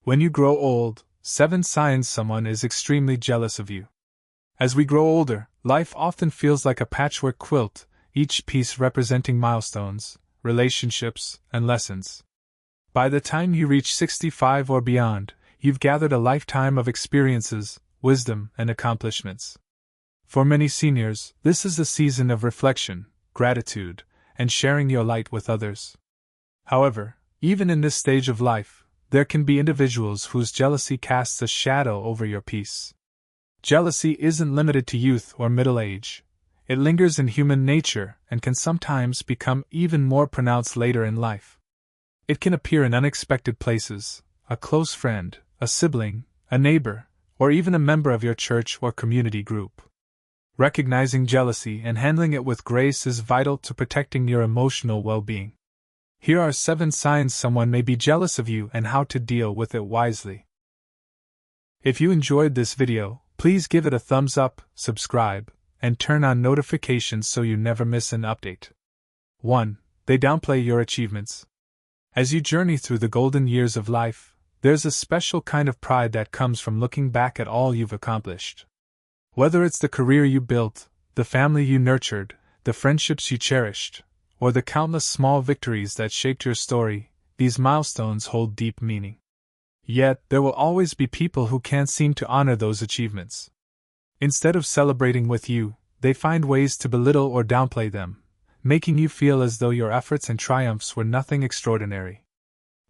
When you grow old, 7 signs someone is extremely jealous of you. As we grow older, life often feels like a patchwork quilt, each piece representing milestones, relationships, and lessons. By the time you reach 65 or beyond, you've gathered a lifetime of experiences, wisdom, and accomplishments. For many seniors, this is a season of reflection, gratitude, and sharing your light with others. However, even in this stage of life, there can be individuals whose jealousy casts a shadow over your peace. Jealousy isn't limited to youth or middle age. It lingers in human nature and can sometimes become even more pronounced later in life. It can appear in unexpected places: a close friend, a sibling, a neighbor, or even a member of your church or community group. Recognizing jealousy and handling it with grace is vital to protecting your emotional well-being. Here are 7 signs someone may be jealous of you and how to deal with it wisely. If you enjoyed this video, please give it a thumbs up, subscribe, and turn on notifications so you never miss an update. 1. They downplay your achievements. As you journey through the golden years of life, there's a special kind of pride that comes from looking back at all you've accomplished. Whether it's the career you built, the family you nurtured, the friendships you cherished, or the countless small victories that shaped your story, these milestones hold deep meaning. Yet, there will always be people who can't seem to honor those achievements. Instead of celebrating with you, they find ways to belittle or downplay them, making you feel as though your efforts and triumphs were nothing extraordinary.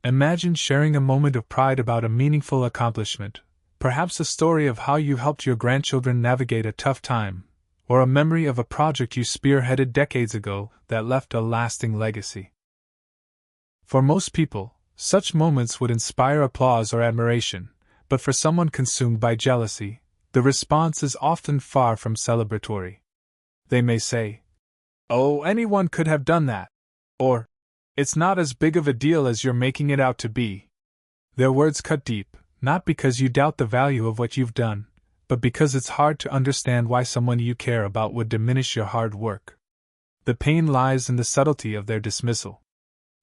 Imagine sharing a moment of pride about a meaningful accomplishment, perhaps a story of how you helped your grandchildren navigate a tough time, or a memory of a project you spearheaded decades ago that left a lasting legacy. For most people, such moments would inspire applause or admiration, but for someone consumed by jealousy, the response is often far from celebratory. They may say, "Oh, anyone could have done that," or, "It's not as big of a deal as you're making it out to be." Their words cut deep, not because you doubt the value of what you've done, but because it's hard to understand why someone you care about would diminish your hard work. The pain lies in the subtlety of their dismissal.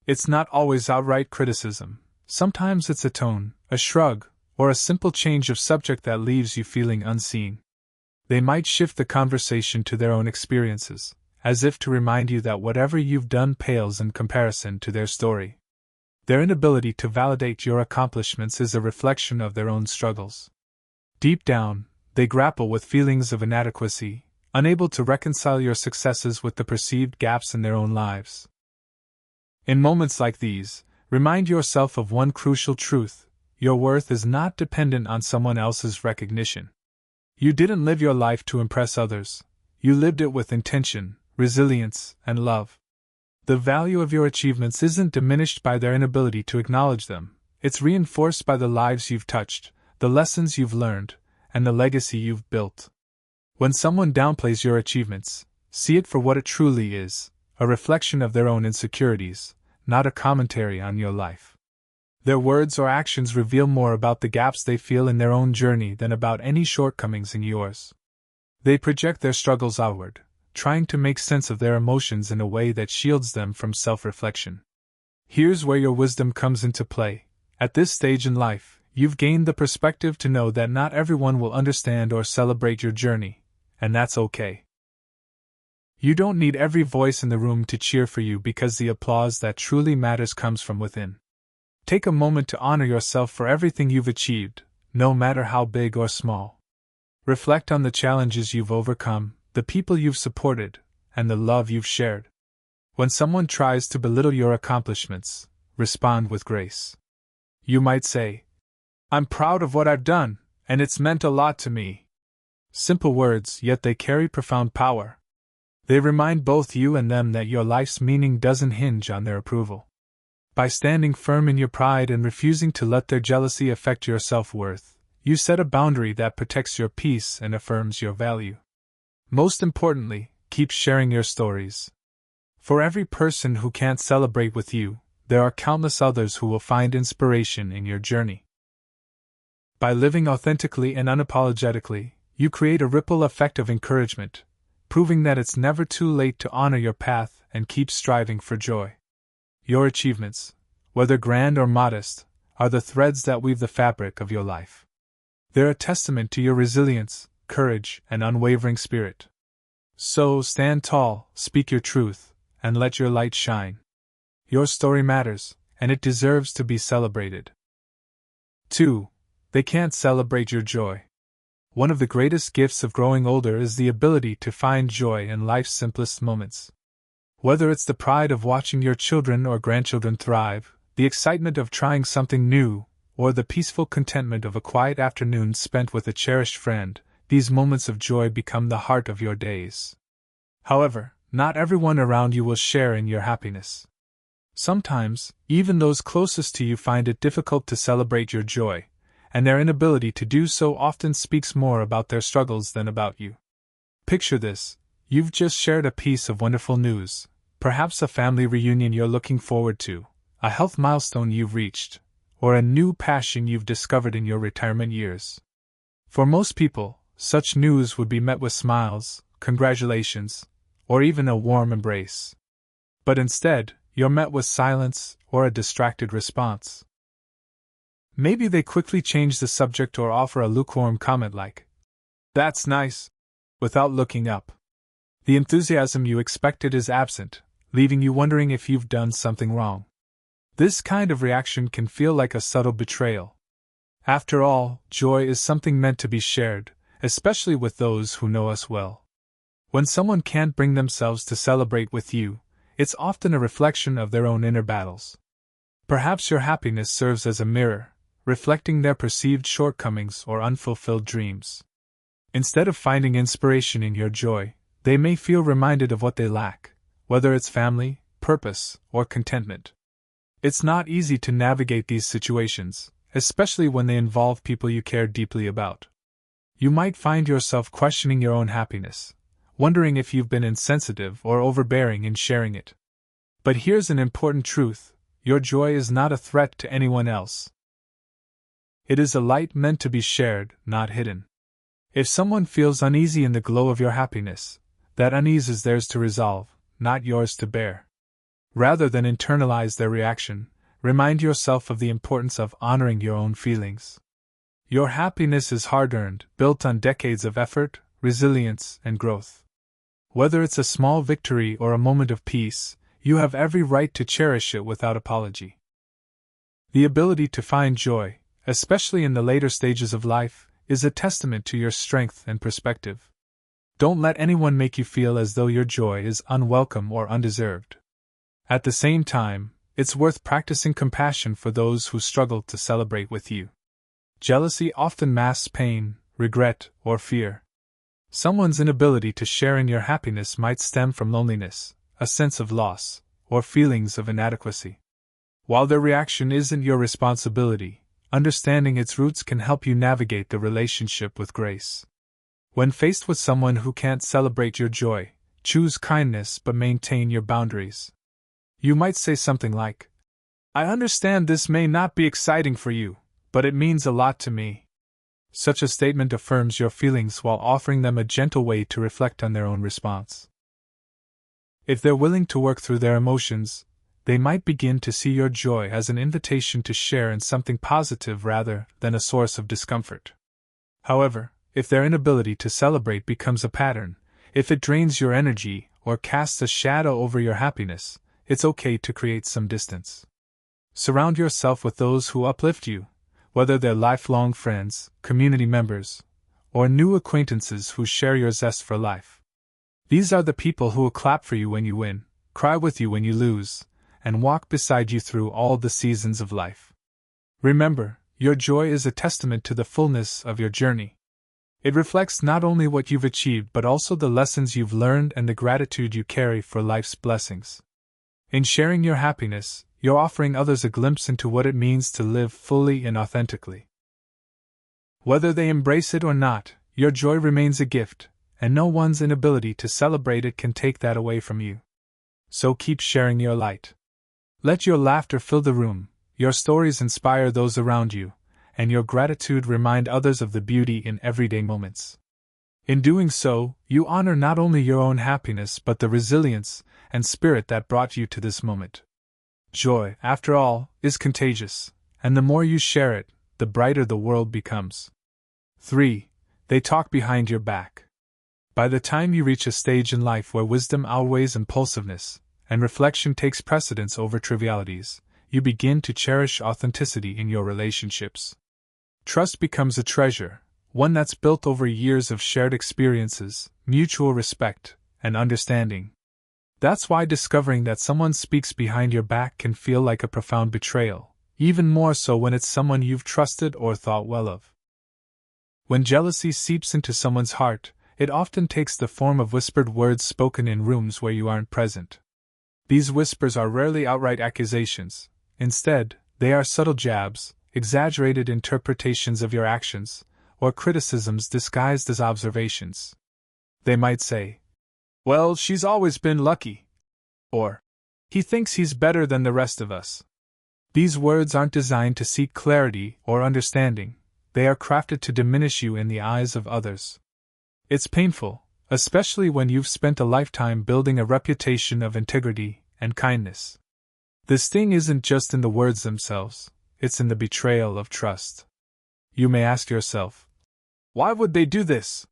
It's not always outright criticism. Sometimes it's a tone, a shrug, or a simple change of subject that leaves you feeling unseen. They might shift the conversation to their own experiences, as if to remind you that whatever you've done pales in comparison to their story. Their inability to validate your accomplishments is a reflection of their own struggles. Deep down, they grapple with feelings of inadequacy, unable to reconcile your successes with the perceived gaps in their own lives. In moments like these, remind yourself of one crucial truth: your worth is not dependent on someone else's recognition. You didn't live your life to impress others. You lived it with intention, resilience, and love. The value of your achievements isn't diminished by their inability to acknowledge them. It's reinforced by the lives you've touched, the lessons you've learned, and the legacy you've built. When someone downplays your achievements, see it for what it truly is: a reflection of their own insecurities, not a commentary on your life. Their words or actions reveal more about the gaps they feel in their own journey than about any shortcomings in yours. They project their struggles outward, trying to make sense of their emotions in a way that shields them from self-reflection. Here's where your wisdom comes into play. At this stage in life, you've gained the perspective to know that not everyone will understand or celebrate your journey, and that's okay. You don't need every voice in the room to cheer for you, because the applause that truly matters comes from within. Take a moment to honor yourself for everything you've achieved, no matter how big or small. Reflect on the challenges you've overcome, the people you've supported, and the love you've shared. When someone tries to belittle your accomplishments, respond with grace. You might say, "I'm proud of what I've done, and it's meant a lot to me." Simple words, yet they carry profound power. They remind both you and them that your life's meaning doesn't hinge on their approval. By standing firm in your pride and refusing to let their jealousy affect your self-worth, you set a boundary that protects your peace and affirms your value. Most importantly, keep sharing your stories. For every person who can't celebrate with you, there are countless others who will find inspiration in your journey. By living authentically and unapologetically, you create a ripple effect of encouragement, proving that it's never too late to honor your path and keep striving for joy. Your achievements, whether grand or modest, are the threads that weave the fabric of your life. They're a testament to your resilience, courage, and unwavering spirit. So stand tall, speak your truth, and let your light shine. Your story matters, and it deserves to be celebrated. 2. They can't celebrate your joy. One of the greatest gifts of growing older is the ability to find joy in life's simplest moments. Whether it's the pride of watching your children or grandchildren thrive, the excitement of trying something new, or the peaceful contentment of a quiet afternoon spent with a cherished friend, these moments of joy become the heart of your days. However, not everyone around you will share in your happiness. Sometimes, even those closest to you find it difficult to celebrate your joy, and their inability to do so often speaks more about their struggles than about you. Picture this: you've just shared a piece of wonderful news, perhaps a family reunion you're looking forward to, a health milestone you've reached, or a new passion you've discovered in your retirement years. For most people, such news would be met with smiles, congratulations, or even a warm embrace. But instead, you're met with silence or a distracted response. Maybe they quickly change the subject or offer a lukewarm comment like, "That's nice," without looking up. The enthusiasm you expected is absent, leaving you wondering if you've done something wrong. This kind of reaction can feel like a subtle betrayal. After all, joy is something meant to be shared, especially with those who know us well. When someone can't bring themselves to celebrate with you, it's often a reflection of their own inner battles. Perhaps your happiness serves as a mirror, reflecting their perceived shortcomings or unfulfilled dreams. Instead of finding inspiration in your joy, they may feel reminded of what they lack, whether it's family, purpose, or contentment. It's not easy to navigate these situations, especially when they involve people you care deeply about. You might find yourself questioning your own happiness, wondering if you've been insensitive or overbearing in sharing it. But here's an important truth: your joy is not a threat to anyone else. It is a light meant to be shared, not hidden. If someone feels uneasy in the glow of your happiness, that unease is theirs to resolve, not yours to bear. Rather than internalize their reaction, remind yourself of the importance of honoring your own feelings. Your happiness is hard-earned, built on decades of effort, resilience, and growth. Whether it's a small victory or a moment of peace, you have every right to cherish it without apology. The ability to find joy, especially in the later stages of life, is a testament to your strength and perspective. Don't let anyone make you feel as though your joy is unwelcome or undeserved. At the same time, it's worth practicing compassion for those who struggle to celebrate with you. Jealousy often masks pain, regret, or fear. Someone's inability to share in your happiness might stem from loneliness, a sense of loss, or feelings of inadequacy. While their reaction isn't your responsibility, understanding its roots can help you navigate the relationship with grace. When faced with someone who can't celebrate your joy, choose kindness but maintain your boundaries. You might say something like, "I understand this may not be exciting for you, but it means a lot to me." Such a statement affirms your feelings while offering them a gentle way to reflect on their own response. If they're willing to work through their emotions, they might begin to see your joy as an invitation to share in something positive rather than a source of discomfort. However, if their inability to celebrate becomes a pattern, if it drains your energy or casts a shadow over your happiness, it's okay to create some distance. Surround yourself with those who uplift you, whether they're lifelong friends, community members, or new acquaintances who share your zest for life. These are the people who will clap for you when you win, cry with you when you lose, and walk beside you through all the seasons of life. Remember, your joy is a testament to the fullness of your journey. It reflects not only what you've achieved but also the lessons you've learned and the gratitude you carry for life's blessings. In sharing your happiness, you're offering others a glimpse into what it means to live fully and authentically. Whether they embrace it or not, your joy remains a gift, and no one's inability to celebrate it can take that away from you. So keep sharing your light. Let your laughter fill the room, your stories inspire those around you, and your gratitude remind others of the beauty in everyday moments. In doing so, you honor not only your own happiness but the resilience and spirit that brought you to this moment. Joy, after all, is contagious, and the more you share it, the brighter the world becomes. 3. They talk behind your back. By the time you reach a stage in life where wisdom outweighs impulsiveness, and reflection takes precedence over trivialities, you begin to cherish authenticity in your relationships. Trust becomes a treasure, one that's built over years of shared experiences, mutual respect, and understanding. That's why discovering that someone speaks behind your back can feel like a profound betrayal, even more so when it's someone you've trusted or thought well of. When jealousy seeps into someone's heart, it often takes the form of whispered words spoken in rooms where you aren't present. These whispers are rarely outright accusations. Instead, they are subtle jabs, exaggerated interpretations of your actions, or criticisms disguised as observations. They might say, "Well, she's always been lucky," or "He thinks he's better than the rest of us." These words aren't designed to seek clarity or understanding, they are crafted to diminish you in the eyes of others. It's painful, especially when you've spent a lifetime building a reputation of integrity and kindness. The sting isn't just in the words themselves, it's in the betrayal of trust. You may ask yourself, "Why would they do this?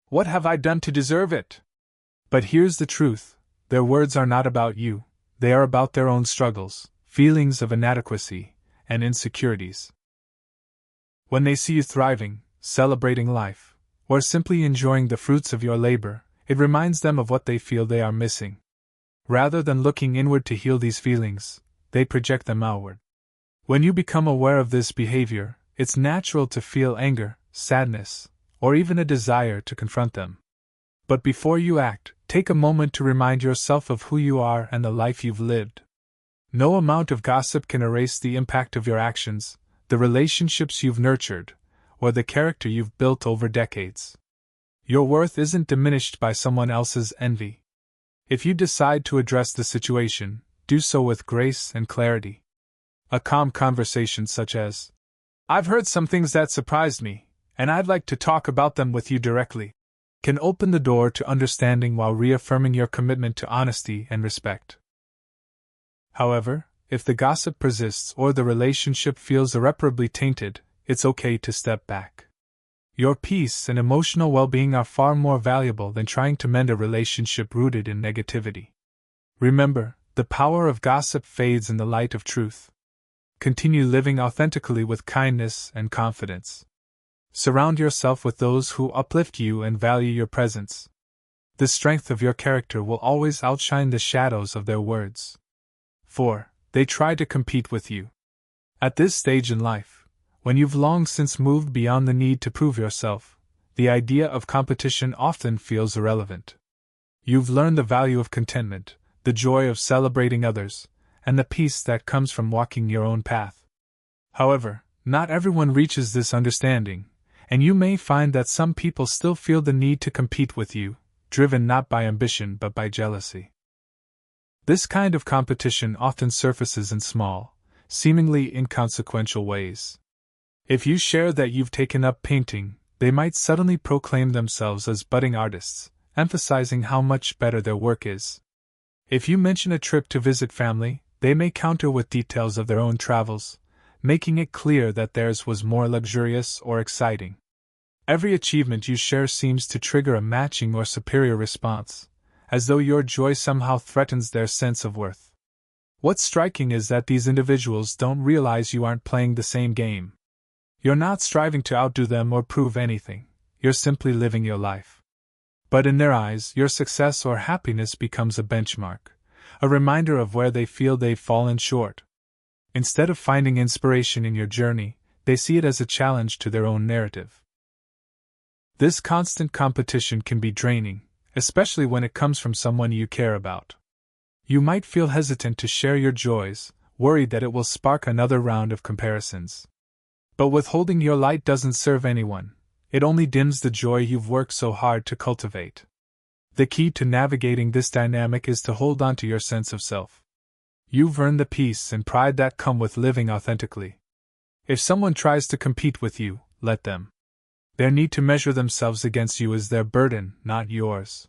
What have I done to deserve it?" But here's the truth, their words are not about you, they are about their own struggles, feelings of inadequacy, and insecurities. When they see you thriving, celebrating life, or simply enjoying the fruits of your labor, it reminds them of what they feel they are missing. Rather than looking inward to heal these feelings, they project them outward. When you become aware of this behavior, it's natural to feel anger, sadness, or even a desire to confront them. But before you act, take a moment to remind yourself of who you are and the life you've lived. No amount of gossip can erase the impact of your actions, the relationships you've nurtured, or the character you've built over decades. Your worth isn't diminished by someone else's envy. If you decide to address the situation, do so with grace and clarity. A calm conversation such as, "I've heard some things that surprised me, and I'd like to talk about them with you directly," can open the door to understanding while reaffirming your commitment to honesty and respect. However, if the gossip persists or the relationship feels irreparably tainted, it's okay to step back. Your peace and emotional well-being are far more valuable than trying to mend a relationship rooted in negativity. Remember, the power of gossip fades in the light of truth. Continue living authentically with kindness and confidence. Surround yourself with those who uplift you and value your presence. The strength of your character will always outshine the shadows of their words. 4. They try to compete with you. At this stage in life, when you've long since moved beyond the need to prove yourself, the idea of competition often feels irrelevant. You've learned the value of contentment, the joy of celebrating others, and the peace that comes from walking your own path. However, not everyone reaches this understanding, and you may find that some people still feel the need to compete with you, driven not by ambition but by jealousy. This kind of competition often surfaces in small, seemingly inconsequential ways. If you share that you've taken up painting, they might suddenly proclaim themselves as budding artists, emphasizing how much better their work is. If you mention a trip to visit family, they may counter with details of their own travels, making it clear that theirs was more luxurious or exciting. Every achievement you share seems to trigger a matching or superior response, as though your joy somehow threatens their sense of worth. What's striking is that these individuals don't realize you aren't playing the same game. You're not striving to outdo them or prove anything, you're simply living your life. But in their eyes, your success or happiness becomes a benchmark, a reminder of where they feel they've fallen short. Instead of finding inspiration in your journey, they see it as a challenge to their own narrative. This constant competition can be draining, especially when it comes from someone you care about. You might feel hesitant to share your joys, worried that it will spark another round of comparisons. But withholding your light doesn't serve anyone, it only dims the joy you've worked so hard to cultivate. The key to navigating this dynamic is to hold on to your sense of self. You've earned the peace and pride that come with living authentically. If someone tries to compete with you, let them. Their need to measure themselves against you is their burden, not yours.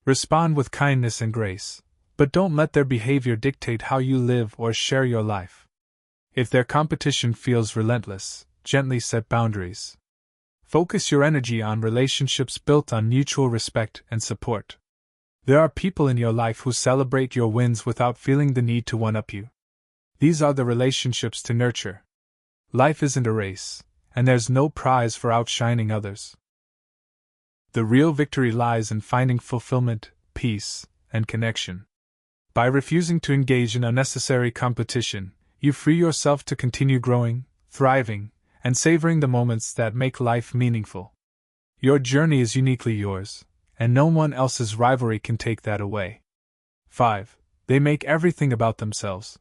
Respond with kindness and grace, but don't let their behavior dictate how you live or share your life. If their competition feels relentless, gently set boundaries. Focus your energy on relationships built on mutual respect and support. There are people in your life who celebrate your wins without feeling the need to one-up you. These are the relationships to nurture. Life isn't a race, and there's no prize for outshining others. The real victory lies in finding fulfillment, peace, and connection. By refusing to engage in unnecessary competition, you free yourself to continue growing, thriving, and savoring the moments that make life meaningful. Your journey is uniquely yours, and no one else's rivalry can take that away. 5. They make everything about themselves.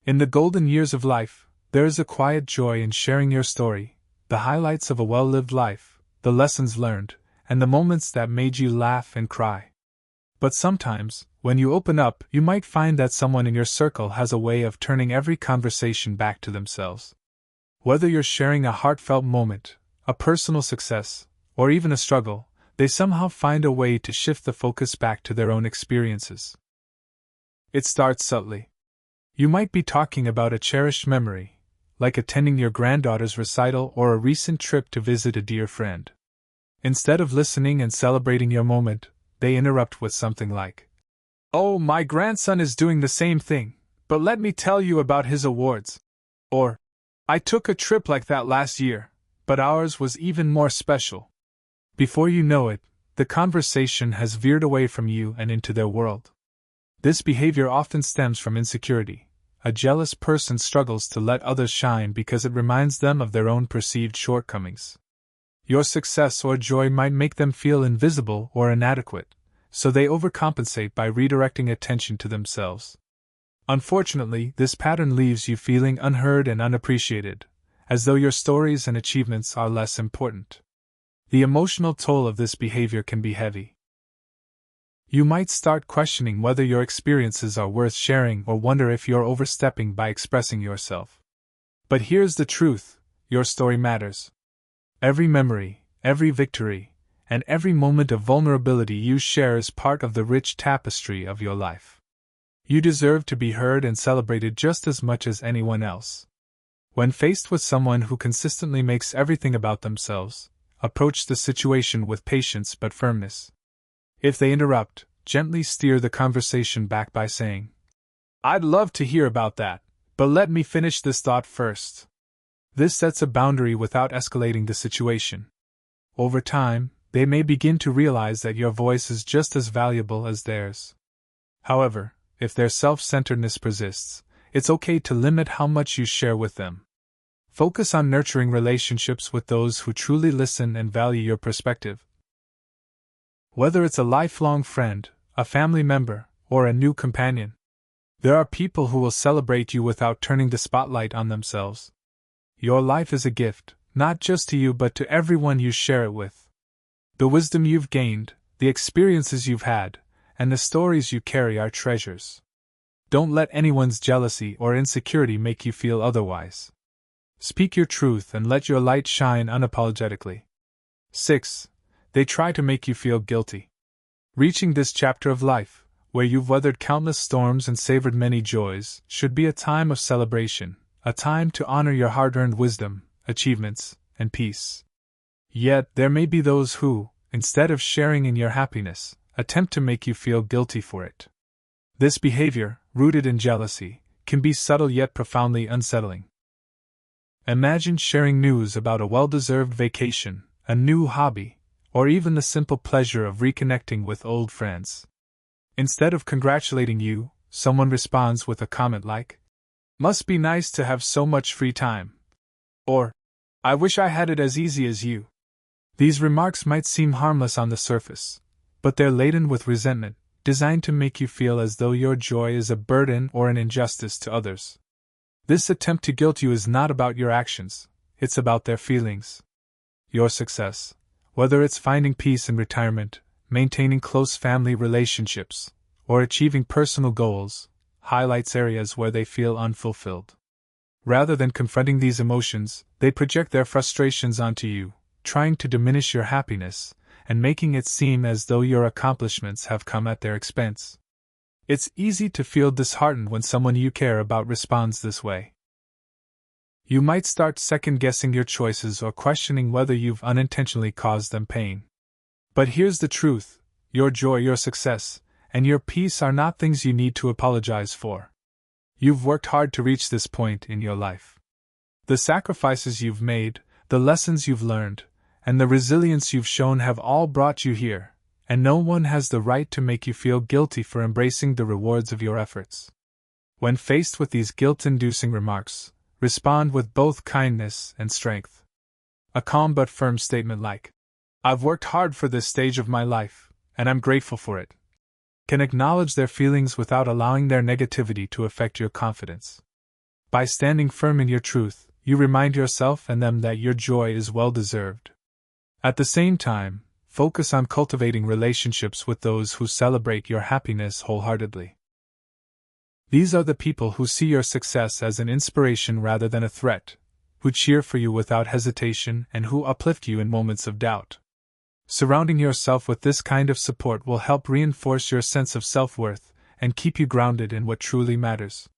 In the golden years of life, there is a quiet joy in sharing your story, the highlights of a well-lived life, the lessons learned, and the moments that made you laugh and cry. But sometimes, when you open up, you might find that someone in your circle has a way of turning every conversation back to themselves. Whether you're sharing a heartfelt moment, a personal success, or even a struggle, they somehow find a way to shift the focus back to their own experiences. It starts subtly. You might be talking about a cherished memory, like attending your granddaughter's recital or a recent trip to visit a dear friend. Instead of listening and celebrating your moment, they interrupt with something like, "Oh, my grandson is doing the same thing, but let me tell you about his awards." Or, "I took a trip like that last year, but ours was even more special." Before you know it, the conversation has veered away from you and into their world. This behavior often stems from insecurity. A jealous person struggles to let others shine because it reminds them of their own perceived shortcomings. Your success or joy might make them feel invisible or inadequate, so they overcompensate by redirecting attention to themselves. Unfortunately, this pattern leaves you feeling unheard and unappreciated, as though your stories and achievements are less important. The emotional toll of this behavior can be heavy. You might start questioning whether your experiences are worth sharing or wonder if you're overstepping by expressing yourself. But here's the truth: your story matters. Every memory, every victory, and every moment of vulnerability you share is part of the rich tapestry of your life. You deserve to be heard and celebrated just as much as anyone else. When faced with someone who consistently makes everything about themselves, approach the situation with patience but firmness. If they interrupt, gently steer the conversation back by saying, "I'd love to hear about that, but let me finish this thought first." This sets a boundary without escalating the situation. Over time, they may begin to realize that your voice is just as valuable as theirs. However, if their self-centeredness persists, it's okay to limit how much you share with them. Focus on nurturing relationships with those who truly listen and value your perspective. Whether it's a lifelong friend, a family member, or a new companion, there are people who will celebrate you without turning the spotlight on themselves. Your life is a gift, not just to you but to everyone you share it with. The wisdom you've gained, the experiences you've had, and the stories you carry are treasures. Don't let anyone's jealousy or insecurity make you feel otherwise. Speak your truth and let your light shine unapologetically. 6. They try to make you feel guilty. Reaching this chapter of life, where you've weathered countless storms and savored many joys, should be a time of celebration, a time to honor your hard-earned wisdom, achievements, and peace. Yet, there may be those who, instead of sharing in your happiness, attempt to make you feel guilty for it. This behavior, rooted in jealousy, can be subtle yet profoundly unsettling. Imagine sharing news about a well-deserved vacation, a new hobby, or even the simple pleasure of reconnecting with old friends. Instead of congratulating you, someone responds with a comment like, "Must be nice to have so much free time." Or, "I wish I had it as easy as you." These remarks might seem harmless on the surface, but they're laden with resentment, designed to make you feel as though your joy is a burden or an injustice to others. This attempt to guilt you is not about your actions, it's about their feelings. Your success, whether it's finding peace in retirement, maintaining close family relationships, or achieving personal goals, highlights areas where they feel unfulfilled. Rather than confronting these emotions, they project their frustrations onto you, trying to diminish your happiness, and making it seem as though your accomplishments have come at their expense. It's easy to feel disheartened when someone you care about responds this way. You might start second-guessing your choices or questioning whether you've unintentionally caused them pain. But here's the truth: your joy, your success, and your peace are not things you need to apologize for. You've worked hard to reach this point in your life. The sacrifices you've made, the lessons you've learned, and the resilience you've shown have all brought you here, and no one has the right to make you feel guilty for embracing the rewards of your efforts. When faced with these guilt-inducing remarks, respond with both kindness and strength. A calm but firm statement like, "I've worked hard for this stage of my life, and I'm grateful for it," can acknowledge their feelings without allowing their negativity to affect your confidence. By standing firm in your truth, you remind yourself and them that your joy is well-deserved. At the same time, focus on cultivating relationships with those who celebrate your happiness wholeheartedly. These are the people who see your success as an inspiration rather than a threat, who cheer for you without hesitation and who uplift you in moments of doubt. Surrounding yourself with this kind of support will help reinforce your sense of self-worth and keep you grounded in what truly matters.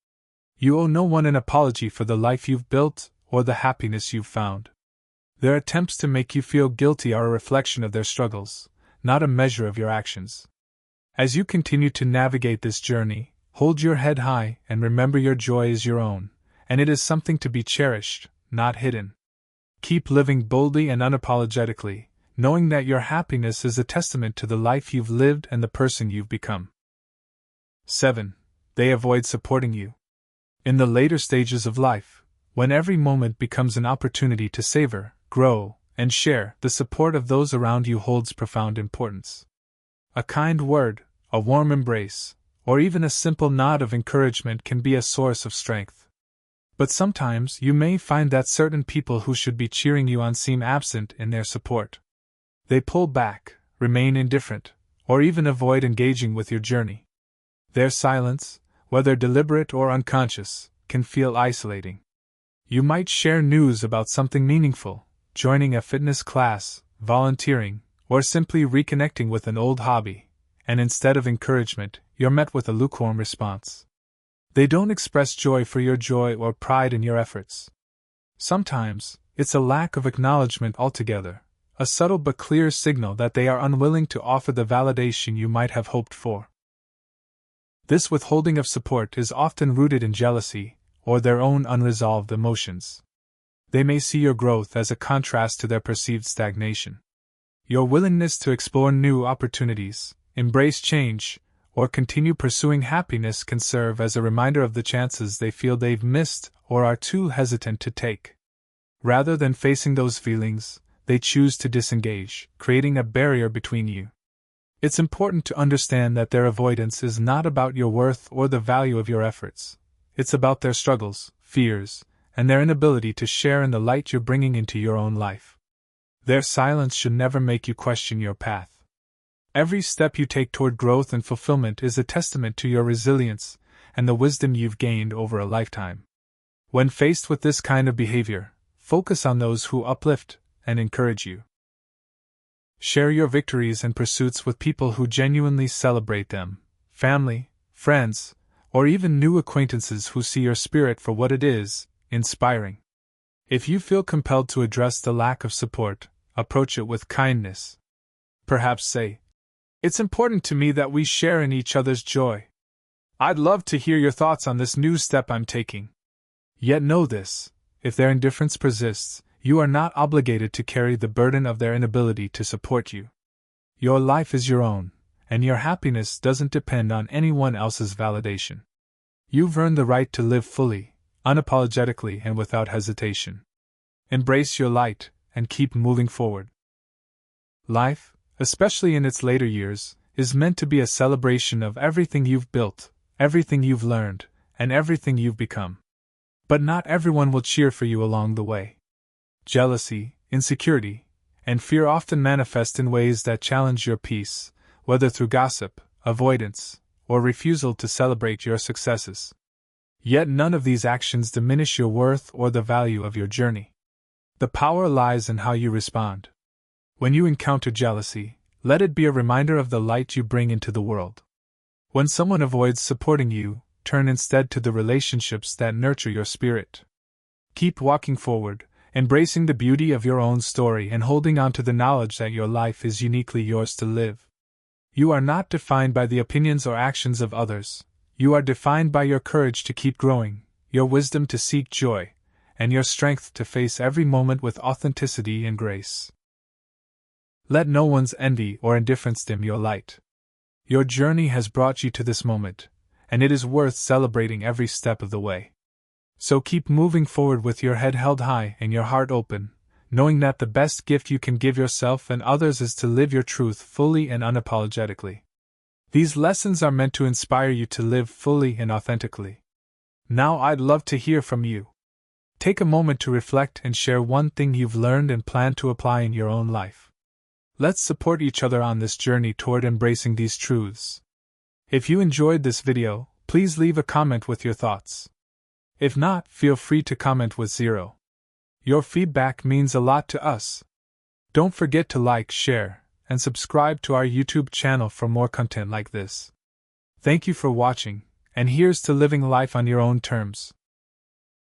You owe no one an apology for the life you've built or the happiness you've found. Their attempts to make you feel guilty are a reflection of their struggles, not a measure of your actions. As you continue to navigate this journey, hold your head high and remember your joy is your own, and it is something to be cherished, not hidden. Keep living boldly and unapologetically, knowing that your happiness is a testament to the life you've lived and the person you've become. 7. They avoid supporting you. In the later stages of life, when every moment becomes an opportunity to savor, grow, and share, the support of those around you holds profound importance. A kind word, a warm embrace, or even a simple nod of encouragement can be a source of strength. But sometimes you may find that certain people who should be cheering you on seem absent in their support. They pull back, remain indifferent, or even avoid engaging with your journey. Their silence, whether deliberate or unconscious, can feel isolating. You might share news about something meaningful, joining a fitness class, volunteering, or simply reconnecting with an old hobby, and instead of encouragement, you're met with a lukewarm response. They don't express joy for your joy or pride in your efforts. Sometimes, it's a lack of acknowledgement altogether, a subtle but clear signal that they are unwilling to offer the validation you might have hoped for. This withholding of support is often rooted in jealousy, or their own unresolved emotions. They may see your growth as a contrast to their perceived stagnation. Your willingness to explore new opportunities, embrace change, or continue pursuing happiness can serve as a reminder of the chances they feel they've missed or are too hesitant to take. Rather than facing those feelings, they choose to disengage, creating a barrier between you. It's important to understand that their avoidance is not about your worth or the value of your efforts. It's about their struggles, fears, and their inability to share in the light you're bringing into your own life. Their silence should never make you question your path. Every step you take toward growth and fulfillment is a testament to your resilience and the wisdom you've gained over a lifetime. When faced with this kind of behavior, focus on those who uplift and encourage you. Share your victories and pursuits with people who genuinely celebrate them, family, friends, or even new acquaintances who see your spirit for what it is, inspiring. If you feel compelled to address the lack of support, approach it with kindness. Perhaps say, "It's important to me that we share in each other's joy. I'd love to hear your thoughts on this new step I'm taking." Yet know this: if their indifference persists, you are not obligated to carry the burden of their inability to support you. Your life is your own, and your happiness doesn't depend on anyone else's validation. You've earned the right to live fully, unapologetically, and without hesitation. Embrace your light, and keep moving forward. Life, especially in its later years, is meant to be a celebration of everything you've built, everything you've learned, and everything you've become. But not everyone will cheer for you along the way. Jealousy, insecurity, and fear often manifest in ways that challenge your peace, whether through gossip, avoidance, or refusal to celebrate your successes. Yet none of these actions diminish your worth or the value of your journey. The power lies in how you respond. When you encounter jealousy, let it be a reminder of the light you bring into the world. When someone avoids supporting you, turn instead to the relationships that nurture your spirit. Keep walking forward, embracing the beauty of your own story and holding on to the knowledge that your life is uniquely yours to live. You are not defined by the opinions or actions of others. You are defined by your courage to keep growing, your wisdom to seek joy, and your strength to face every moment with authenticity and grace. Let no one's envy or indifference dim your light. Your journey has brought you to this moment, and it is worth celebrating every step of the way. So keep moving forward with your head held high and your heart open, knowing that the best gift you can give yourself and others is to live your truth fully and unapologetically. These lessons are meant to inspire you to live fully and authentically. Now I'd love to hear from you. Take a moment to reflect and share one thing you've learned and plan to apply in your own life. Let's support each other on this journey toward embracing these truths. If you enjoyed this video, please leave a comment with your thoughts. If not, feel free to comment with 0. Your feedback means a lot to us. Don't forget to like, share, and subscribe to our YouTube channel for more content like this. Thank you for watching, and here's to living life on your own terms.